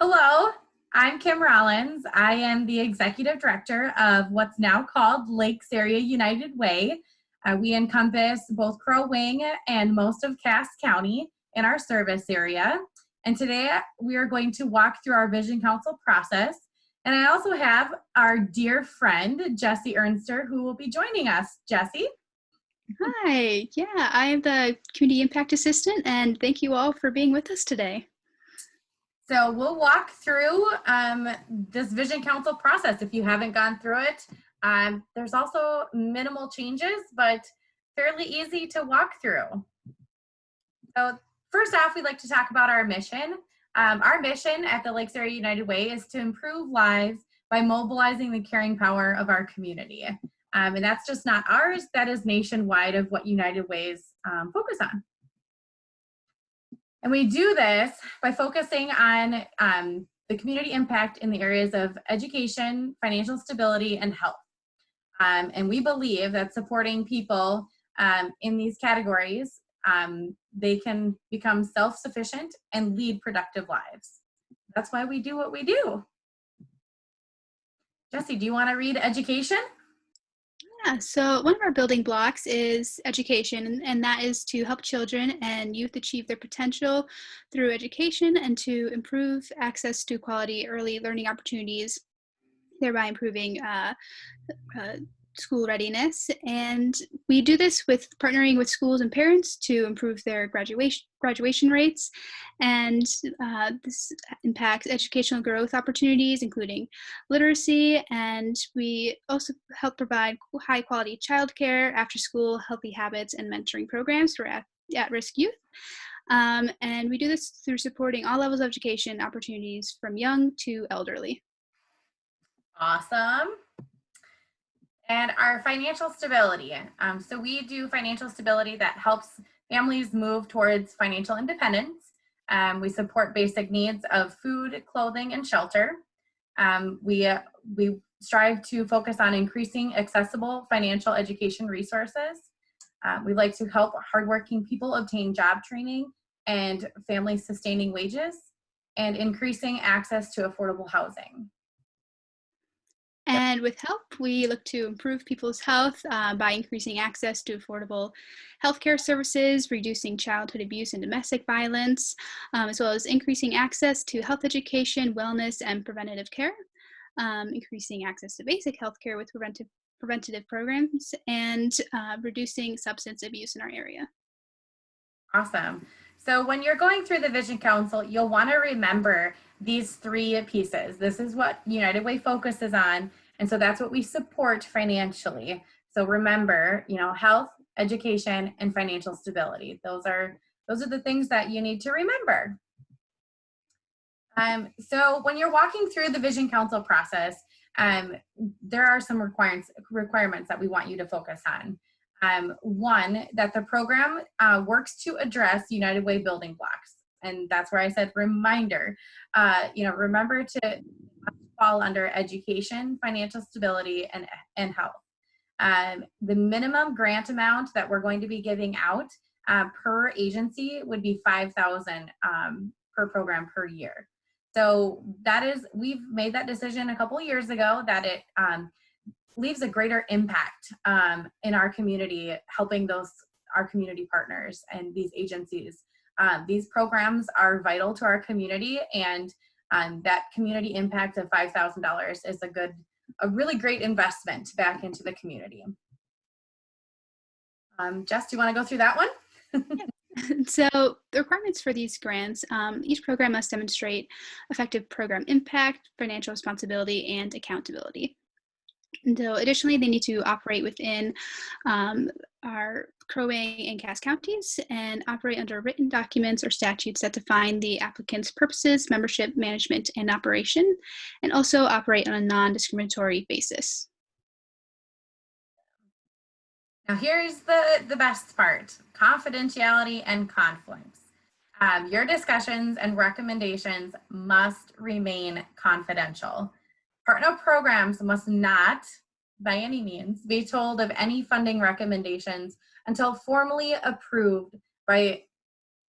Hello, I'm Kim Rollins. I am the Executive Director of what's now called Lakes Area United Way. We encompass both Crow Wing and most of Cass County in our service area. And today we are going to walk through our Vision Council process. And I also have our dear friend, Jessie Ernster, who will be joining us. Jessie? Hi, yeah, I'm the Community Impact Assistant, and thank you all for being with us today. So we'll walk through this Vision Council process if you haven't gone through it. There's also minimal changes, but fairly easy to walk through. So first off, we'd like to talk about our mission. Our mission at the Lakes Area United Way is to improve lives by mobilizing the caring power of our community. And that's just not ours, that is nationwide of what United Ways focus on. And we do this by focusing on the community impact in the areas of education, financial stability, and health. And we believe that supporting people in these categories, they can become self-sufficient and lead productive lives. That's why we do what we do. Jessie, do you want to read education? Yeah, so one of our building blocks is education, and that is to help children and youth achieve their potential through education and to improve access to quality early learning opportunities, thereby improving school readiness. And we do this with partnering with schools and parents to improve their graduation rates. And this impacts educational growth opportunities, including literacy. And we also help provide high quality childcare, after school, healthy habits, and mentoring programs for at-risk youth. And we do this through supporting all levels of education opportunities from young to elderly. Awesome. And our financial stability. So we do financial stability that helps families move towards financial independence. We support basic needs of food, clothing, and shelter. We strive to focus on increasing accessible financial education resources. We like to help hardworking people obtain job training and family-sustaining wages, and increasing access to affordable housing. And with help, we look to improve people's health by increasing access to affordable healthcare services, reducing childhood abuse and domestic violence, as well as increasing access to health education, wellness, and preventative care, increasing access to basic healthcare with preventative programs, and reducing substance abuse in our area. Awesome. So when you're going through the Vision Council, you'll want to remember these three pieces. This is what United Way focuses on, and so that's what we support financially. So remember, health, education, and financial stability. Those are the things that you need to remember. So when you're walking through the Vision Council process, there are some requirements that we want you to focus on. One, that the program works to address United Way building blocks. And that's where I said reminder. Remember to fall under education, financial stability, and health. The minimum grant amount that we're going to be giving out per agency would be $5,000 per program per year. So we've made that decision a couple years ago that it leaves a greater impact in our community, helping our community partners and these agencies. These programs are vital to our community, and that community impact of $5,000 is a really great investment back into the community. Jess, do you want to go through that one? So the requirements for these grants, each program must demonstrate effective program impact, financial responsibility, and accountability. And so additionally, they need to operate within our Crow Wing and Cass counties and operate under written documents or statutes that define the applicant's purposes, membership, management, and operation, and also operate on a non-discriminatory basis. Now here's the best part: confidentiality and conflicts. Your discussions and recommendations must remain confidential. Partner programs must not, by any means, be told of any funding recommendations until formally approved by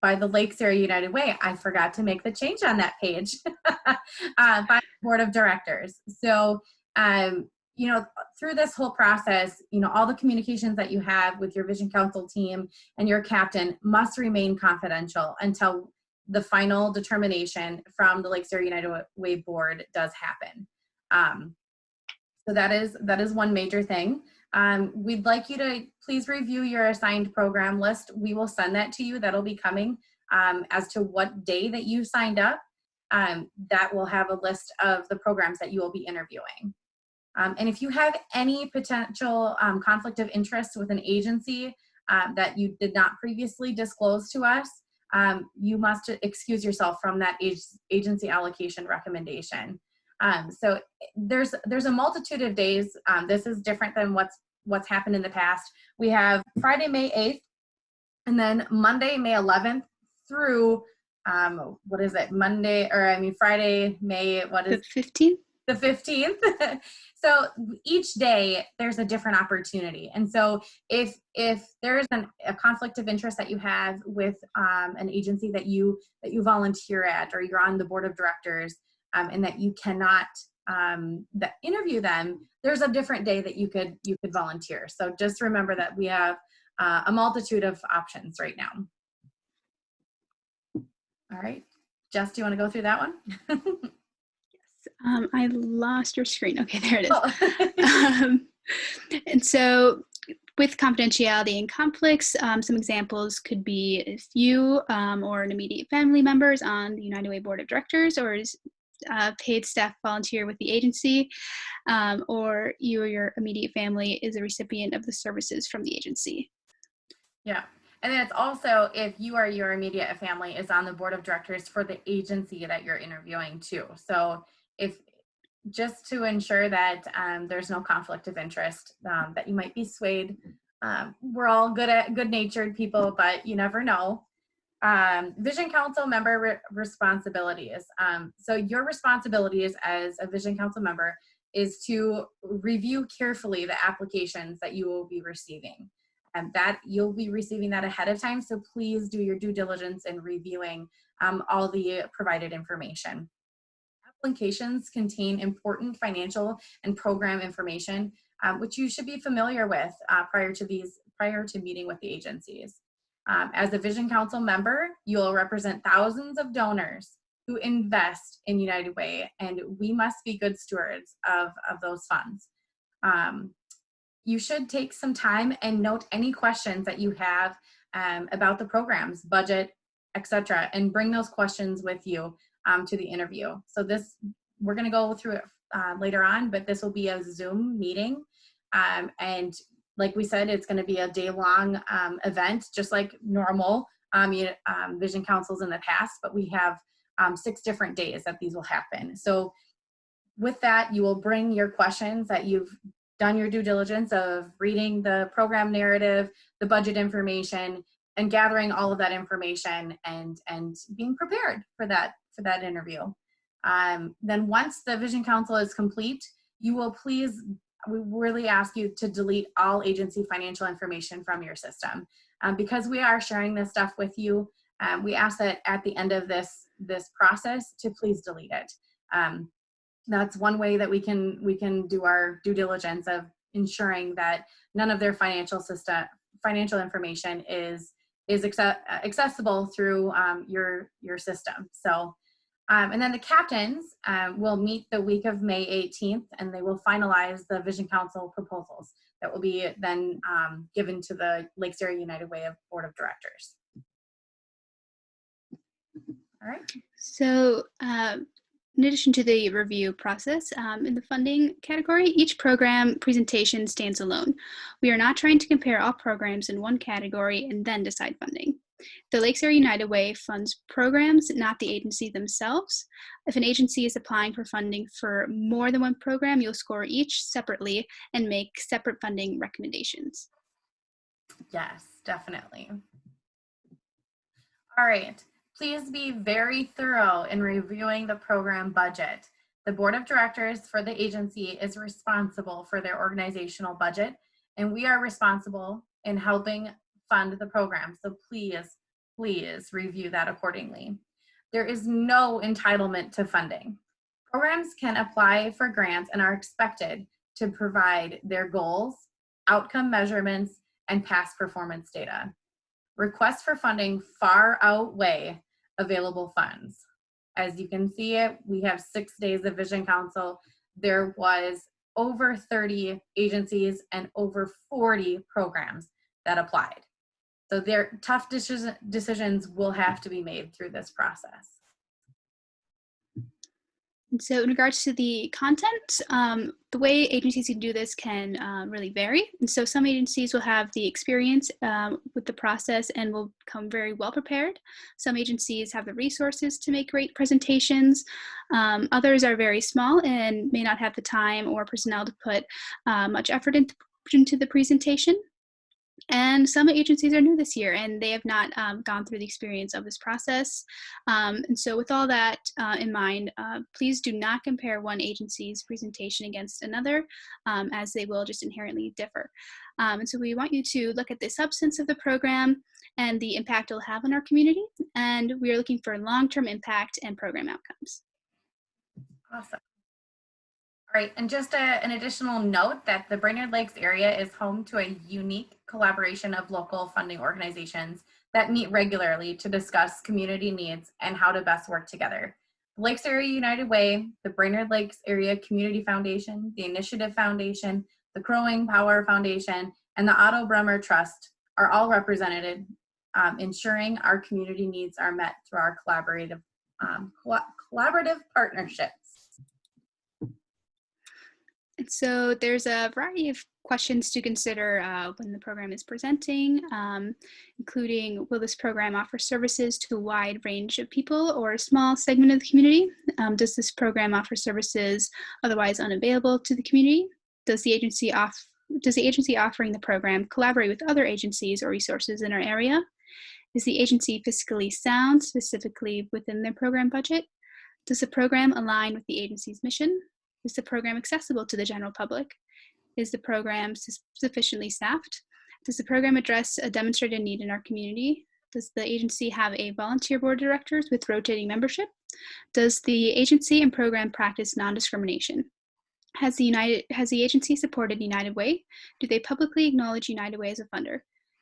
by the Lakes Area United Way. I forgot to make the change on that page by the board of directors. So, you know, through this whole process, you know, all the communications that you have with your Vision Council team and your captain must remain confidential until the final determination from the Lakes Area United Way board does happen. So that is one major thing. We'd like you to please review your assigned program list. We will send that to you. That'll be coming as to what day that you signed up. That will have a list of the programs that you will be interviewing. And if you have any potential conflict of interest with an agency that you did not previously disclose to us, you must excuse yourself from that agency allocation recommendation. So there's a multitude of days. This is different than what's happened in the past. We have Friday, May 8th, and then Monday, May 11th through, Friday, May, The 15th? The 15th. So each day there's a different opportunity. And so if there's a conflict of interest that you have with an agency that you volunteer at, or you're on the board of directors, and that you cannot interview them, there's a different day that you could volunteer. So just remember that we have a multitude of options right now. All right, Jess, do you want to go through that one? I lost your screen. Okay, there it is. Oh. And so with confidentiality and conflicts, some examples could be if you or an immediate family member is on the United Way Board of Directors, or is paid staff volunteer with the agency, or you or your immediate family is a recipient of the services from the agency. Yeah. And then it's also if you or your immediate family is on the board of directors for the agency that you're interviewing too. So if just to ensure that there's no conflict of interest, that you might be swayed. We're all good-natured people, but you never know. Vision Council member responsibilities. So your responsibilities as a Vision Council member is to review carefully the applications that you will be receiving. And that you'll be receiving that ahead of time. So please do your due diligence in reviewing all the provided information. Applications contain important financial and program information, which you should be familiar with prior to meeting with the agencies. As a Vision Council member, you'll represent thousands of donors who invest in United Way, and we must be good stewards of those funds. You should take some time and note any questions that you have about the programs, budget, etc., and bring those questions with you to the interview. So we're going to go through it later on, but this will be a Zoom meeting. And like we said, it's going to be a day-long event, just like normal Vision Councils in the past, but we have 6 different days that these will happen. So with that, you will bring your questions that you've done your due diligence of reading the program narrative, the budget information, and gathering all of that information and being prepared for that interview. Then once the Vision Council is complete, we really ask you to delete all agency financial information from your system. Because we are sharing this stuff with you, we ask that at the end of this process to please delete it. That's one way that we can do our due diligence of ensuring that none of their financial information is accessible through your system. So, and then the captains will meet the week of May 18th, and they will finalize the Vision Council proposals that will be then given to the Lakes Area United Way of Board of Directors. All right. So in addition to the review process, in the funding category, each program presentation stands alone. We are not trying to compare all programs in one category and then decide funding. The Lakes Area United Way funds programs, not the agency themselves. If an agency is applying for funding for more than one program, you'll score each separately and make separate funding recommendations. Yes, definitely. All right. Please be very thorough in reviewing the program budget. The board of directors for the agency is responsible for their organizational budget, and we are responsible in helping fund the program. So please please review that accordingly. There is no entitlement to funding. Programs can apply for grants and are expected to provide their goals, outcome measurements, and past performance data. Requests for funding far outweigh available funds. As you can see it, we have 6 days of Vision Council. There was over 30 agencies and over 40 programs that applied. So their tough decisions will have to be made through this process. And so in regards to the content, the way agencies can do this can really vary. And so some agencies will have the experience with the process and will come very well prepared. Some agencies have the resources to make great presentations. Others are very small and may not have the time or personnel to put much effort into the presentation. And some agencies are new this year and they have not gone through the experience of this process. And so with all that in mind, please do not compare one agency's presentation against another, as they will just inherently differ. And so we want you to look at the substance of the program and the impact it'll have on our community. And we are looking for long-term impact and program outcomes. Awesome. All right, and just an additional note that the Brainerd Lakes area is home to a unique collaboration of local funding organizations that meet regularly to discuss community needs and how to best work together. The Lakes Area United Way, the Brainerd Lakes Area Community Foundation, the Initiative Foundation, the Crowing Power Foundation, and the Otto Bremer Trust are all represented, ensuring our community needs are met through our collaborative partnerships. And so there's a variety of questions to consider when the program is presenting, including, will this program offer services to a wide range of people or a small segment of the community? Does this program offer services otherwise unavailable to the community? Does the agency offering the program collaborate with other agencies or resources in our area? Is the agency fiscally sound, specifically within their program budget? Does the program align with the agency's mission? Is the program accessible to the general public? Is the program sufficiently staffed? Does the program address a demonstrated need in our community? Does the agency have a volunteer board of directors with rotating membership? Does the agency and program practice non-discrimination? Has the agency supported United Way? Do they publicly acknowledge United Way as a funder?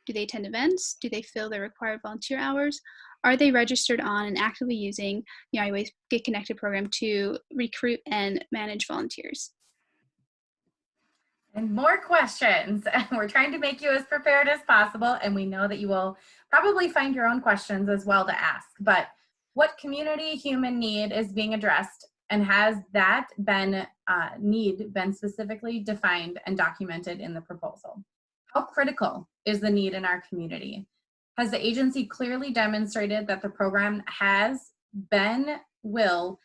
Do they attend events? Do they fill their required volunteer hours? Are they registered on and actively using United Way's Get Connected program to recruit and manage volunteers? And more questions. We're trying to make you as prepared as possible, and we know that you will probably find your own questions as well to ask. But what community human need is being addressed, and has that need been specifically defined and documented in the proposal? How critical is the need in our community? Has the agency clearly demonstrated that the program will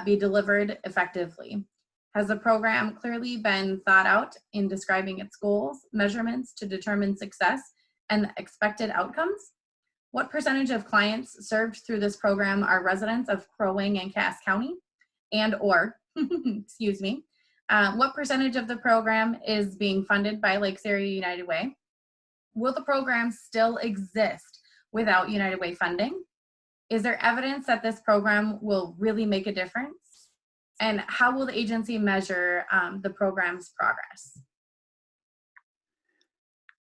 be delivered effectively? Has the program clearly been thought out in describing its goals, measurements to determine success and expected outcomes? What percentage of clients served through this program are residents of Crow Wing and Cass County or, excuse me, what percentage of the program is being funded by Lakes Area United Way? Will the program still exist without United Way funding? Is there evidence that this program will really make a difference? And how will the agency measure the program's progress?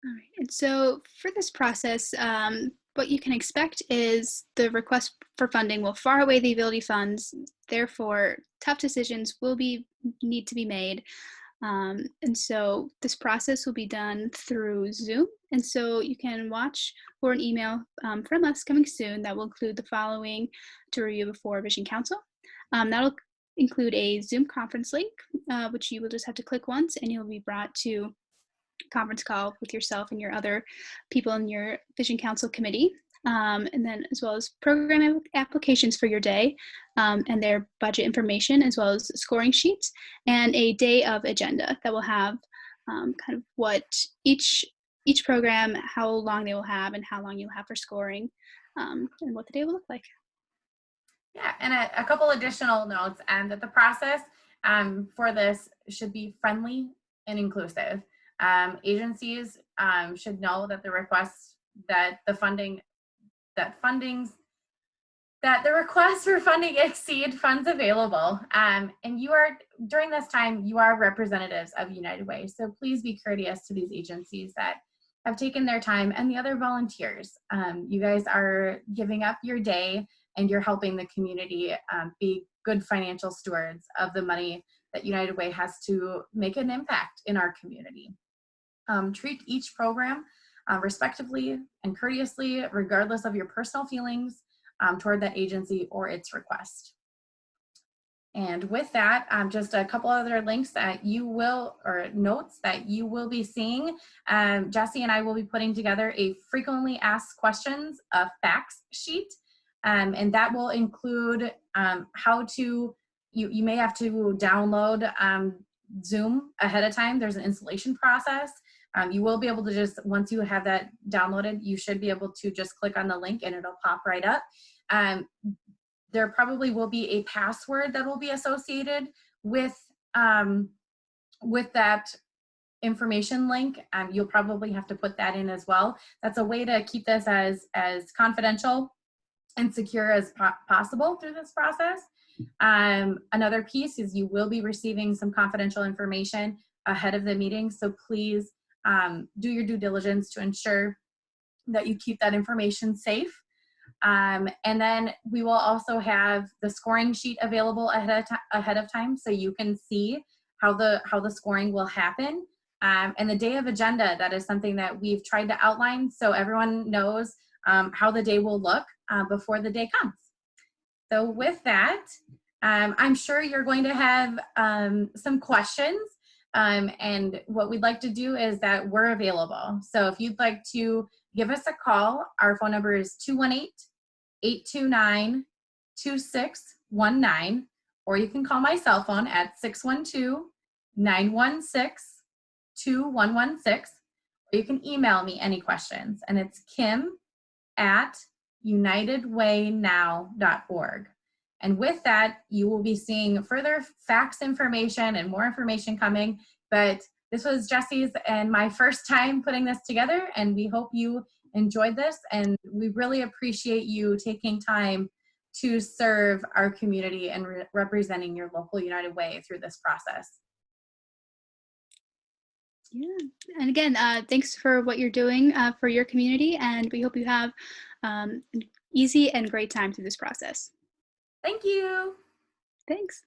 All right, and so for this process, what you can expect is the request for funding will far outweigh the availability funds. Therefore, tough decisions will need to be made. And so this process will be done through Zoom. And so you can watch for an email from us coming soon that will include the following to review before Vision Council. That'll include a Zoom conference link, which you will just have to click once and you'll be brought to conference call with yourself and your other people in your Vision Council committee, and then as well as program applications for your day and their budget information, as well as scoring sheets and a day of agenda that will have kind of what each program, how long they will have and how long you'll have for scoring, and what the day will look like. Yeah, and a couple additional notes, and that the process for this should be friendly and inclusive. Agencies should know that the requests, that the funding that the requests for funding exceed funds available. And during this time, you are representatives of United Way. So please be courteous to these agencies that have taken their time, and the other volunteers. You guys are giving up your day, and you're helping the community be good financial stewards of the money that United Way has to make an impact in our community. Treat each program respectively and courteously, regardless of your personal feelings toward that agency or its request. And with that, just a couple other links that notes that you will be seeing. Jesse and I will be putting together a frequently asked questions facts sheet. And that will include you may have to download Zoom ahead of time. There's an installation process. You will be able to once you have that downloaded, you should be able to just click on the link and it'll pop right up. There probably will be a password that will be associated with that information link. You'll probably have to put that in as well. That's a way to keep this as confidential and secure as possible through this process. Another piece is you will be receiving some confidential information ahead of the meeting, so please do your due diligence to ensure that you keep that information safe. And then we will also have the scoring sheet available ahead of time, so you can see how the scoring will happen. And the day of agenda, that is something that we've tried to outline so everyone knows how the day will look before the day comes. So with that, I'm sure you're going to have some questions. And what we'd like to do is that we're available. So if you'd like to give us a call, our phone number is 218-829-2619, or you can call my cell phone at 612-916-2116, or you can email me any questions, and it's kim@unitedwaynow.org. And with that, you will be seeing further facts information and more information coming. But this was Jesse's and my first time putting this together, and we hope you enjoyed this. And we really appreciate you taking time to serve our community and representing your local United Way through this process. Yeah, and again, thanks for what you're doing for your community, and we hope you have an easy and great time through this process. Thank you. Thanks.